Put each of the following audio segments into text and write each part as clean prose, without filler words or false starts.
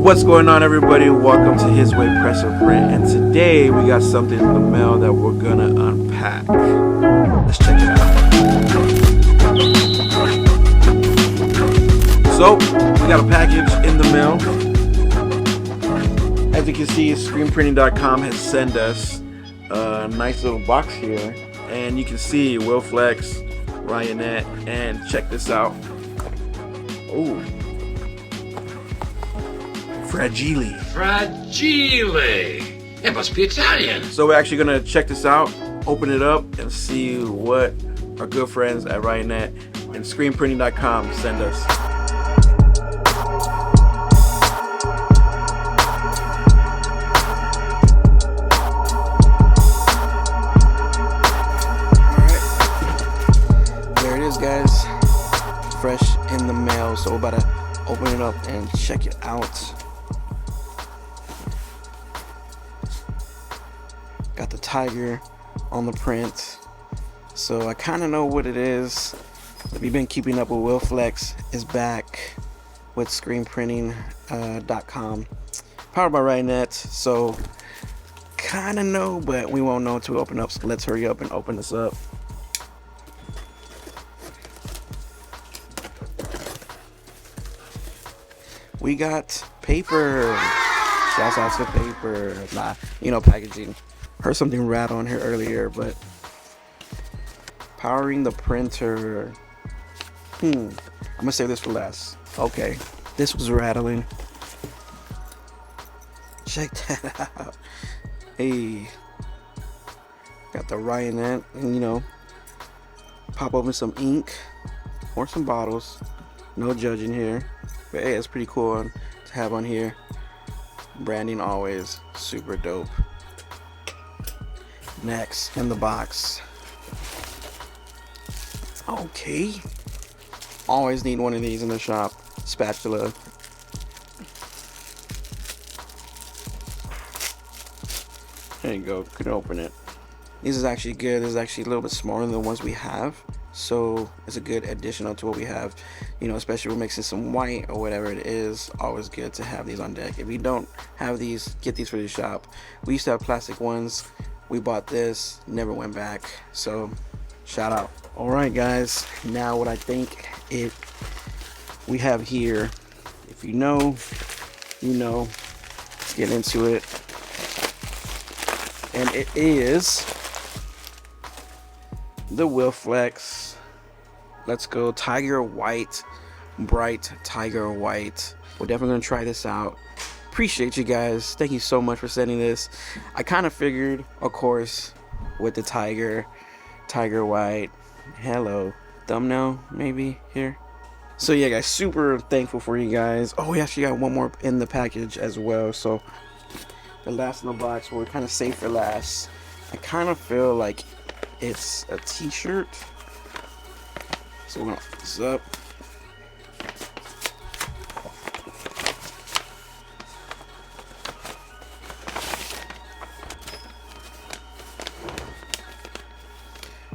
What's going on, everybody? Welcome to His Way Press or Print, and today we got something in the mail that we're gonna unpack. Let's check it out. So we got a package in the mail. As you can see, screenprinting.com has sent us a nice little box here, and you can see Wilflex, Ryonet, and check this out. Oh, Fragile. It must be Italian. So we're actually gonna check this out, open it up, and see what our good friends at Ryonet and screenprinting.com send us. Alright, there it is, guys. Fresh in the mail. So we're about to open it up and check it out. Got the tiger on the print, so I kind of know what it is. If you've been keeping up with Wilflex, is back with screenprinting.com, powered by Ryonet. So kind of know, but we won't know until we open up. So let's hurry up and open this up. We got paper. Shouts out to paper. Nah, packaging. Heard something rattle on here earlier, but powering the printer. I'm gonna save this for last. Okay, this was rattling. Check that out. Hey, got the Ryonet, and pop open some ink or some bottles. No judging here, but hey, it's pretty cool to have on here. Branding always super dope. Next in the box. Okay. Always need one of these in the shop. Spatula. There you go. Could open it. This is actually good. This is actually a little bit smaller than the ones we have. So it's a good additional to what we have. Especially when mixing some white or whatever it is. Always good to have these on deck. If you don't have these, get these for the shop. We used to have plastic ones. We bought this, never went back, so shout out. All right, guys, now what I think we have here, if you know, let's get into it. And it is the Wilflex. Let's go Tiger White, bright Tiger White. We're definitely gonna try this out. Appreciate you guys. Thank you so much for sending this. I kind of figured, of course, with the tiger white. Hello, thumbnail maybe here. So yeah, guys, super thankful for you guys. Oh, we actually got one more in the package as well. So the last in the box, we're kind of safe for last. I kind of feel like it's a t-shirt. So we're gonna open this up.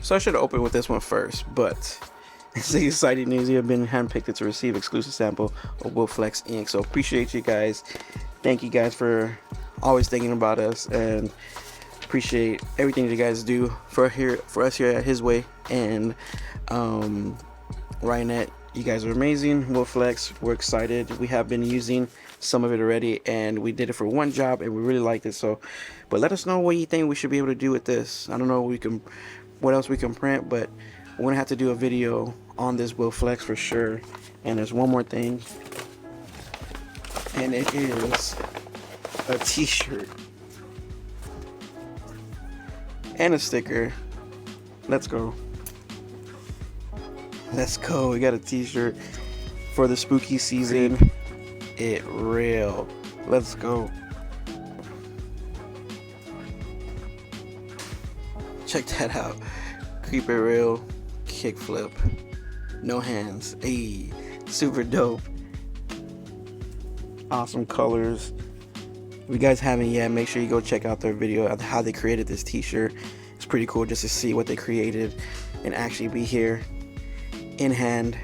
So I should have opened with this one first, but it's the exciting news. You have been handpicked to receive exclusive sample of Wilflex ink. So appreciate you guys. Thank you guys for always thinking about us, and appreciate everything you guys do for us here at His Way. And Ryonet, you guys are amazing. Wilflex, we're excited. We have been using some of it already, and we did it for one job, and we really liked it. So, but let us know what you think we should be able to do with this. I don't know what else we can print, but we're gonna have to do a video on this Wilflex for sure. And there's one more thing, and it is a t-shirt and a sticker. Let's go. We got a t-shirt for the spooky season. It real. Let's go. Check that out. Keep it real. Kickflip. No hands. Hey, super dope. Awesome colors. If you guys haven't yet, make sure you go check out their video of how they created this t-shirt. It's pretty cool just to see what they created and actually be here in hand.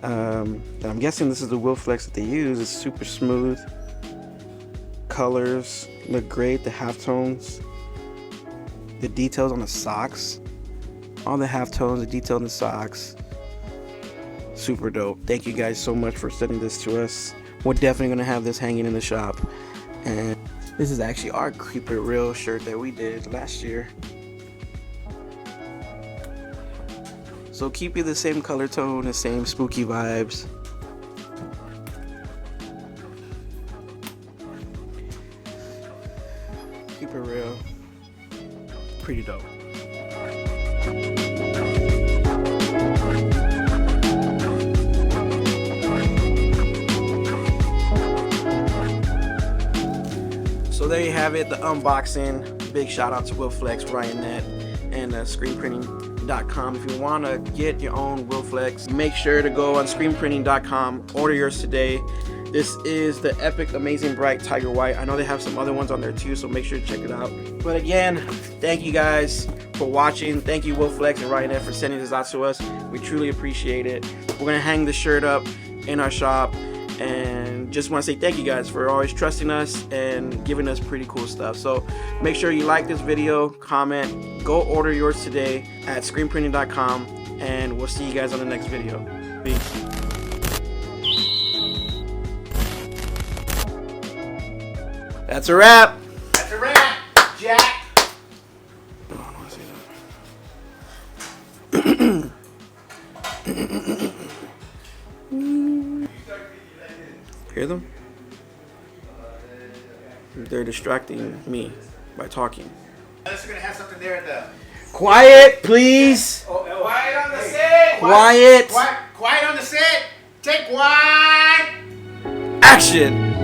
And I'm guessing this is the Wilflex that they use. It's super smooth. Colors look great. The halftones, the details on the socks, all the halftones, the detail on the socks, super dope. Thank you guys so much for sending this to us. We're definitely gonna have this hanging in the shop. And this is actually our Keep It Real shirt that we did last year. So keep you the same color tone, the same spooky vibes. Keep it real. Pretty dope. So there you have it, the unboxing. Big shout out to Wilflex, Ryonet, and screenprinting.com. If you want to get your own Wilflex, make sure to go on screenprinting.com, order yours today. This is the epic, amazing, bright Tiger White. I know they have some other ones on there too, so make sure to check it out. But again, thank you guys for watching. Thank you Wilflex and Ryonet for sending this out to us. We truly appreciate it. We're gonna hang the shirt up in our shop, and just want to say thank you guys for always trusting us and giving us pretty cool stuff. So make sure you like this video, comment, go order yours today at screenprinting.com, and we'll see you guys on the next video. Peace. That's a wrap. That's a wrap, Jack. Oh, I don't want to see that. Hear them? They're distracting me by talking. Unless we're gonna have something there at the. Quiet, please. Quiet on the set. Quiet. Quiet on the set. Take one. Action.